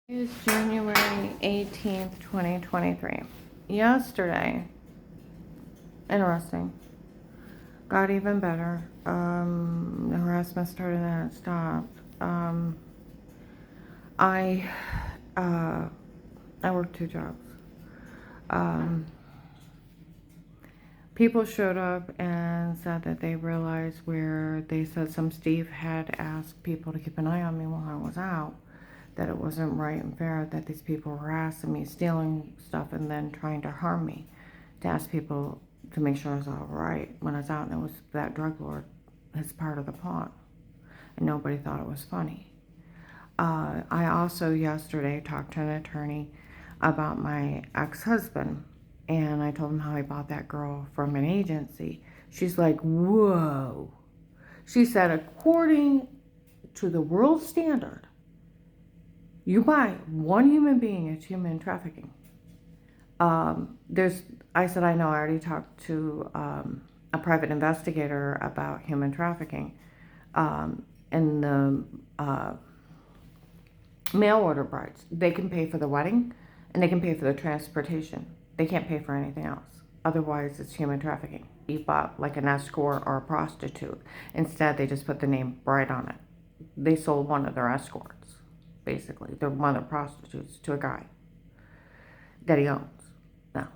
It is January 18th, 2023. Yesterday, interesting, got even better. The harassment started and it stopped. I, uh, I work two jobs. Um, People showed up and said that they realized where they said some Steve had asked people to keep an eye on me while I was out, that it wasn't right and fair that these people were harassing me, stealing stuff, and then trying to harm me, to ask people to make sure I was all right when I was out, and it was that drug lord, his part of the plot, and nobody thought it was funny. I also yesterday talked to an attorney about my ex-husband, and I told him how I bought that girl from an agency. She's like, whoa. She said, according to the world standard, you buy one human being, it's human trafficking. I said, I know, I already talked to a private investigator about human trafficking. And the mail order brides, they can pay for the wedding and they can pay for the transportation. They can't pay for anything else. Otherwise, it's human trafficking. You bought like an escort or a prostitute. Instead, they just put the name bride on it. They sold one of their escorts, basically. They're one of their prostitutes to a guy that he owns now.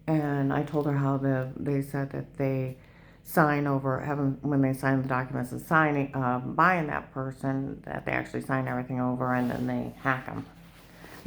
And I told her how they said that they sign over, when they sign the documents and signing, buying that person, that they actually sign everything over and then they hack them.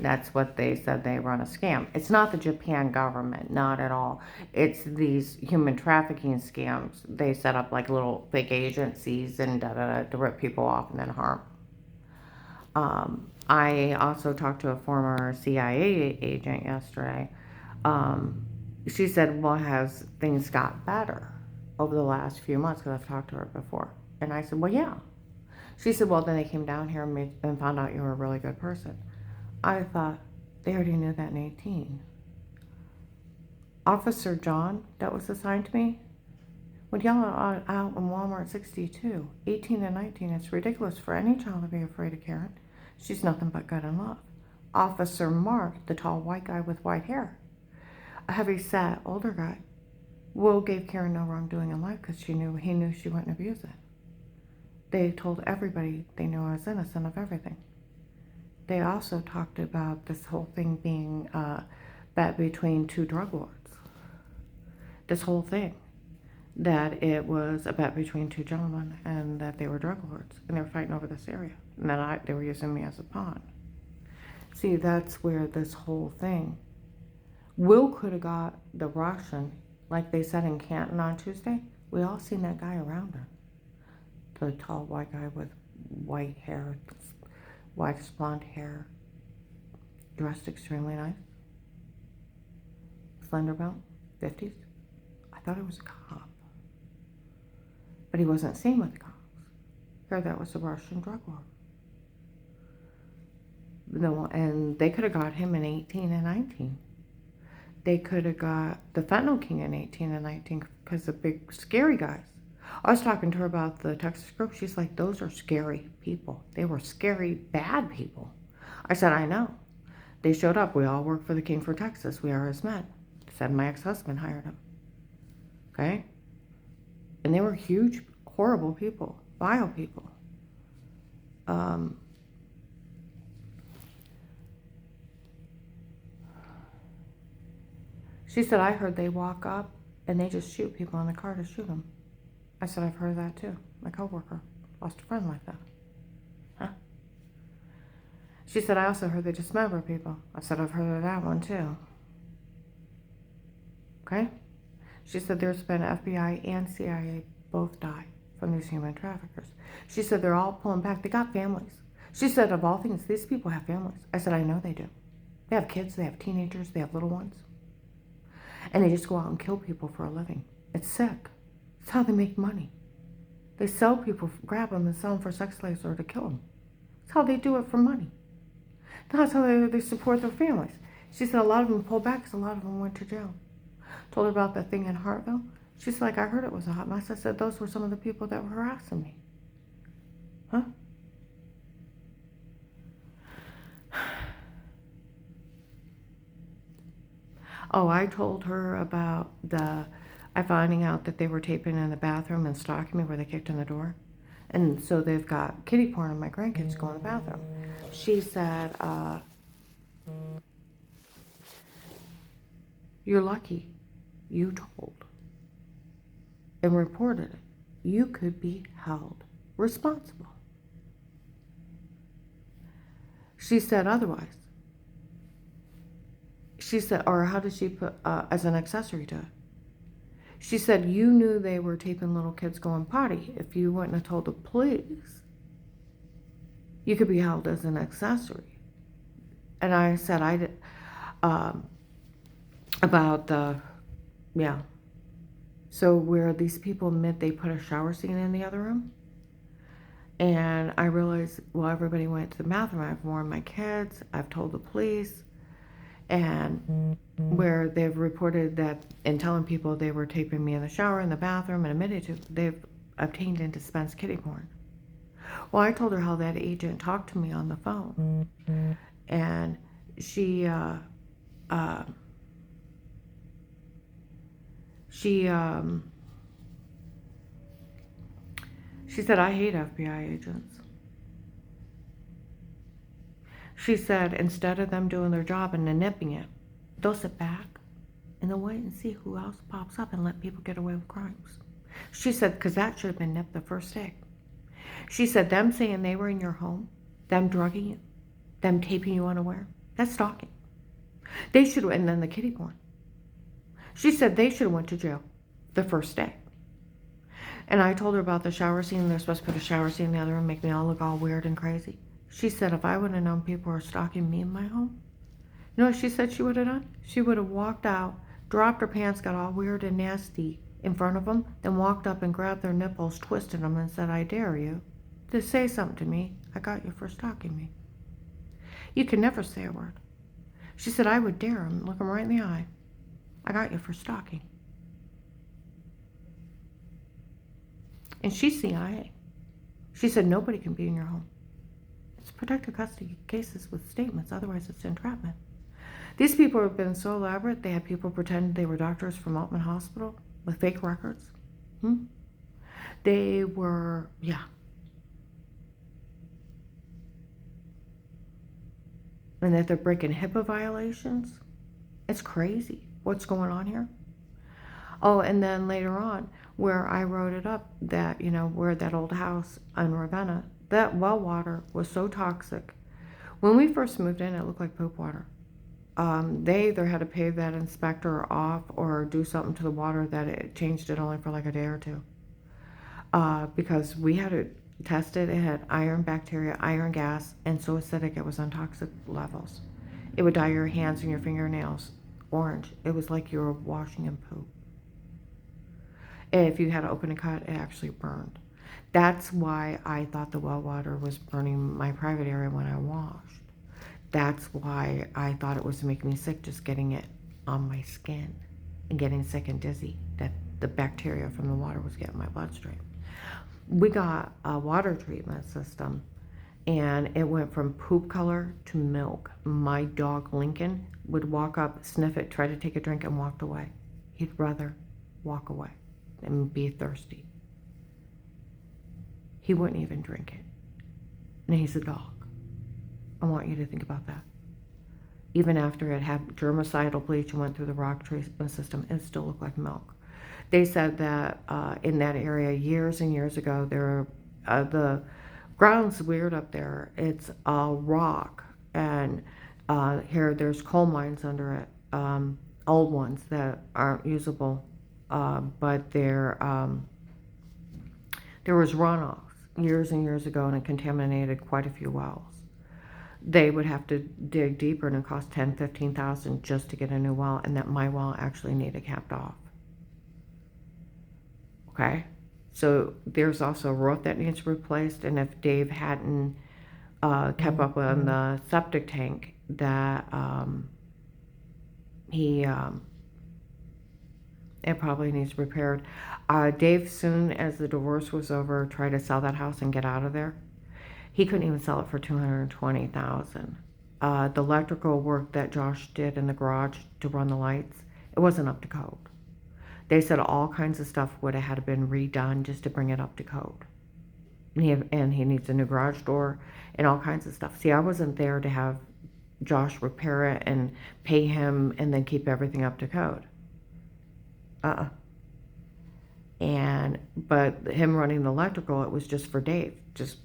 That's what they said, they run a scam. It's not the Japan government, not at all. It's these human trafficking scams. They set up like little fake agencies and to rip people off and then harm. I also talked to a former CIA agent yesterday. She said, well, has things got better over the last few months? Because I've talked to her before. And I said, well, yeah. She said, well, then they came down here and found out you were a really good person. I thought, they already knew that in 18. Officer John, that was assigned to me, would yell out in Walmart 62. 18 and 19, it's ridiculous for any child to be afraid of Karen. She's nothing but good and love. Officer Mark, the tall white guy with white hair, a heavy-set older guy, Will gave Karen no wrongdoing in life because he knew she wouldn't abuse it. They told everybody they knew I was innocent of everything. They also talked about this whole thing being a bet between two drug lords. This whole thing. That it was a bet between two gentlemen and that they were drug lords and they were fighting over this area. And that they were using me as a pawn. See, that's where this whole thing. Will could have got the Russian, like they said in Canton on Tuesday. We all seen that guy around her. The tall white guy with white hair, whitish blonde hair, dressed extremely nice. Slender built, 50s. I thought it was a cop. But he wasn't seen with the cops. Heard that was a Russian drug lord. And they could have got him in 18 and 19. They could have got the fentanyl king in 18 and 19 because the big scary guys. I was talking to her about the Texas group. She's like, those are scary people. They were scary, bad people. I said, I know. They showed up. We all work for the king for Texas. We are his men. Said my ex-husband hired him. Okay? And they were huge, horrible people, vile people. She said, I heard they walk up and they just shoot people in the car to shoot them. I said, I've heard that too. My coworker lost a friend like that. Huh? She said, I also heard they dismember people. I said, I've heard of that one too. Okay? She said, there's been FBI and CIA both die from these human traffickers. She said, they're all pulling back. They got families. She said, of all things, these people have families. I said, I know they do. They have kids, they have teenagers, they have little ones. And they just go out and kill people for a living. It's sick. It's how they make money. They sell people, grab them and sell them for sex slaves or to kill them. It's how they do it for money. That's how they support their families. She said a lot of them pulled back because a lot of them went to jail. Told her about that thing in Hartville. She's like, I heard it was a hot mess. I said, those were some of the people that were harassing me. Huh? Oh, I told her about I finding out that they were taping in the bathroom and stalking me where they kicked in the door. And so they've got kitty porn and my grandkids go in the bathroom. She said, you're lucky you told and reported it. You could be held responsible. She said otherwise. She said, or how did she put, as an accessory to it? She said, you knew they were taping little kids going potty. If you wouldn't have told the police, you could be held as an accessory. And I said, I did, about yeah. So where these people admit they put a shower scene in the other room. And I realized, well, everybody went to the bathroom. I've warned my kids. I've told the police. And where they've reported that and telling people they were taping me in the shower, in the bathroom, and admitted to, they've obtained and dispensed kitty porn. Well, I told her how that agent talked to me on the phone. And she said, I hate FBI agents. She said, instead of them doing their job and then nipping it, they'll sit back and they'll wait and see who else pops up and let people get away with crimes. She said, because that should have been nipped the first day. She said, them saying they were in your home, them drugging you, them taping you unaware, that's stalking. They should have, and then the kitty porn. She said they should have went to jail the first day. And I told her about the shower scene. They're supposed to put a shower scene in the other room, make me all look all weird and crazy. She said if I would have known people were stalking me in my home, you know what she said she would have done? She would have walked out, dropped her pants, got all weird and nasty in front of them, then walked up and grabbed their nipples, twisted them, and said, I dare you to say something to me. I got you for stalking me. You can never say a word. She said, I would dare him, look him right in the eye. I got you for stalking. And she's CIA. She said, nobody can be in your home. It's protected custody cases with statements, otherwise it's entrapment. These people have been so elaborate, they had people pretend they were doctors from Altman Hospital with fake records. They were, yeah. And that they're breaking HIPAA violations. It's crazy what's going on here. Oh, and then later on, where I wrote it up that, you know, where that old house in Ravenna, that well water was so toxic. When we first moved in, it looked like poop water. They either had to pay that inspector off or do something to the water that it changed it only for like a day or two. Because we had it tested, it had iron bacteria, iron gas, and so acidic it was on toxic levels. It would dye your hands and your fingernails orange. It was like you were washing in poop. If you had to open a cut, it actually burned. That's why I thought the well water was burning my private area when I washed. That's why I thought it was making me sick, just getting it on my skin and getting sick and dizzy, that the bacteria from the water was getting my bloodstream. We got a water treatment system and it went from poop color to milk. My dog Lincoln would walk up, sniff it, try to take a drink, and walked away. He'd rather walk away and be thirsty. He wouldn't even drink it. And he's a dog. I want you to think about that. Even after it had germicidal bleach and went through the rock treatment system, it still looked like milk. They said that in that area years and years ago, the ground's weird up there. It's rock, and here there's coal mines under it, old ones that aren't usable, but there was runoff years and years ago, and it contaminated quite a few wells. They would have to dig deeper, and it cost $10,000, $15,000 just to get a new well, and that my well actually needed capped off. Okay, so there's also a roof that needs replaced, and if Dave hadn't kept up on the septic tank, that it probably needs repaired. Dave, soon as the divorce was over, tried to sell that house and get out of there. He couldn't even sell it for $220,000. The electrical work that Josh did in the garage to run the lights, it wasn't up to code. They said all kinds of stuff would have had to been redone just to bring it up to code. And he needs a new garage door and all kinds of stuff. See, I wasn't there to have Josh repair it and pay him and then keep everything up to code. But him running the electrical, it was just for Dave. Just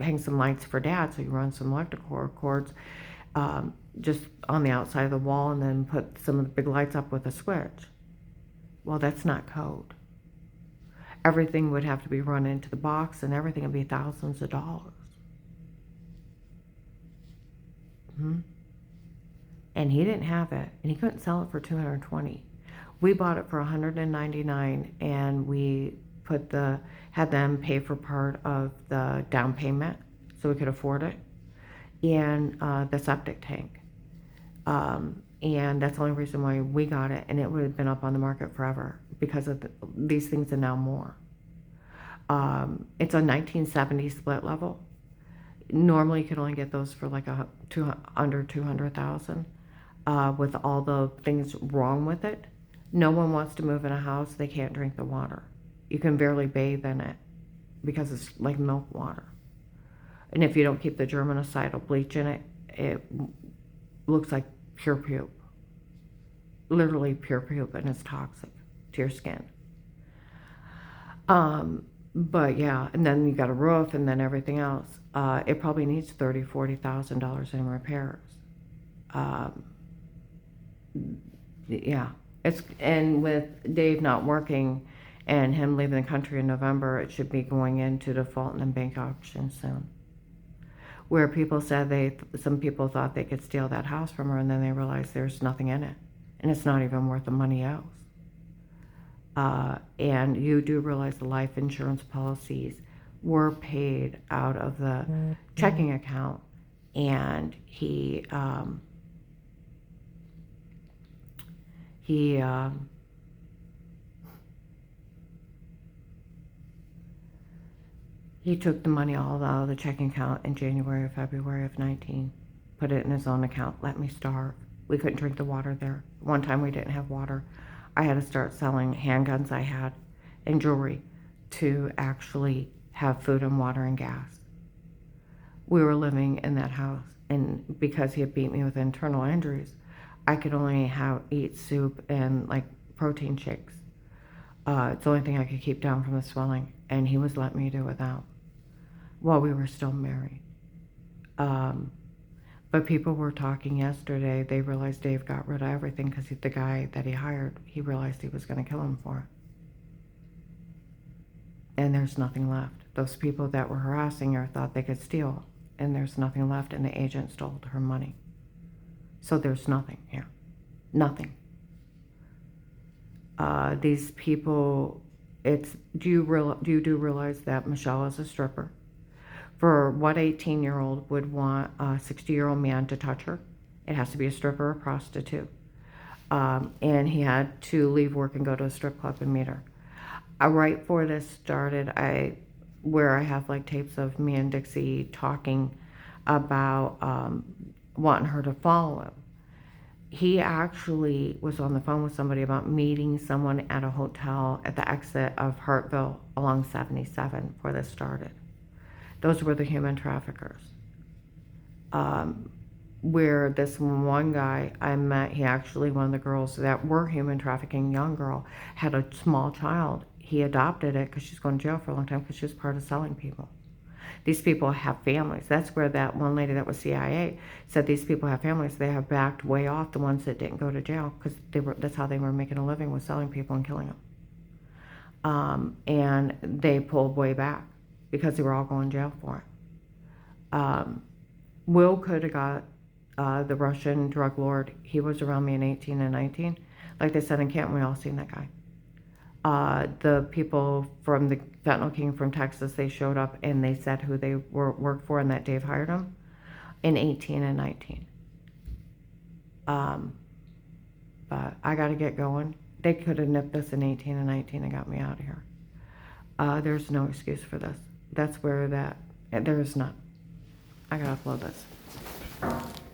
hang some lights for Dad, so you run some electrical cords just on the outside of the wall and then put some of the big lights up with a switch. Well, that's not code. Everything would have to be run into the box and everything would be thousands of dollars. And he didn't have it, and he couldn't sell it for $220. We bought it for $199, and we had them pay for part of the down payment so we could afford it, and the septic tank. And that's the only reason why we got it, and it would have been up on the market forever because of these things and now more. It's a 1970 split level. Normally, you could only get those for like under $200,000. With all the things wrong with it, no one wants to move in a house they can't drink the water. You can barely bathe in it because it's like milk water. And if you don't keep the germicidal bleach in it, it looks like pure poop. Literally pure poop, and it's toxic to your skin. But yeah, and then you got a roof and then everything else. It probably needs $30,000-$40,000 in repairs. Yeah, and with Dave not working and him leaving the country in November, it should be going into default and then bank auction soon. Where people said some people thought they could steal that house from her, and then they realized there's nothing in it, and it's not even worth the money else. And you do realize the life insurance policies were paid out of the checking account, and he took the money all out of the checking account in January or February of 19, put it in his own account, let me starve. We couldn't drink the water there. One time we didn't have water. I had to start selling handguns I had and jewelry to actually have food and water and gas. We were living in that house, and because he had beat me with internal injuries, I could only eat soup and like protein shakes. It's the only thing I could keep down from the swelling, and he was letting me do without while we were still married. But people were talking yesterday, they realized Dave got rid of everything because the guy that he hired, he realized he was going to kill him for it. And there's nothing left. Those people that were harassing her thought they could steal, and there's nothing left, and the agent stole her money. So there's nothing here. Nothing. These people, do you realize that Michelle is a stripper? For what 18-year-old would want a 60-year-old man to touch her? It has to be a stripper or a prostitute. And he had to leave work and go to a strip club and meet her. Right before this started, where I have like tapes of me and Dixie talking about wanting her to follow him. He actually was on the phone with somebody about meeting someone at a hotel at the exit of Hartville along 77 before this started. Those were the human traffickers. Where this one guy I met, one of the girls that were human trafficking, young girl, had a small child. He adopted it because she's going to jail for a long time because she was part of selling people. These people have families. That's where that one lady that was CIA said these people have families. They have backed way off the ones that didn't go to jail because that's how they were making a living, was selling people and killing them. And they pulled way back because they were all going to jail for it. Will could have got the Russian drug lord. He was around me in 18 and 19. Like they said in Canton, we all seen that guy. The people from the Fentanyl King from Texas, they showed up and they said who they worked for and that Dave hired them in 18 and 19. But I got to get going. They could have nipped this in 18 and 19 and got me out of here. There's no excuse for this. That's where there is none. I got to upload this.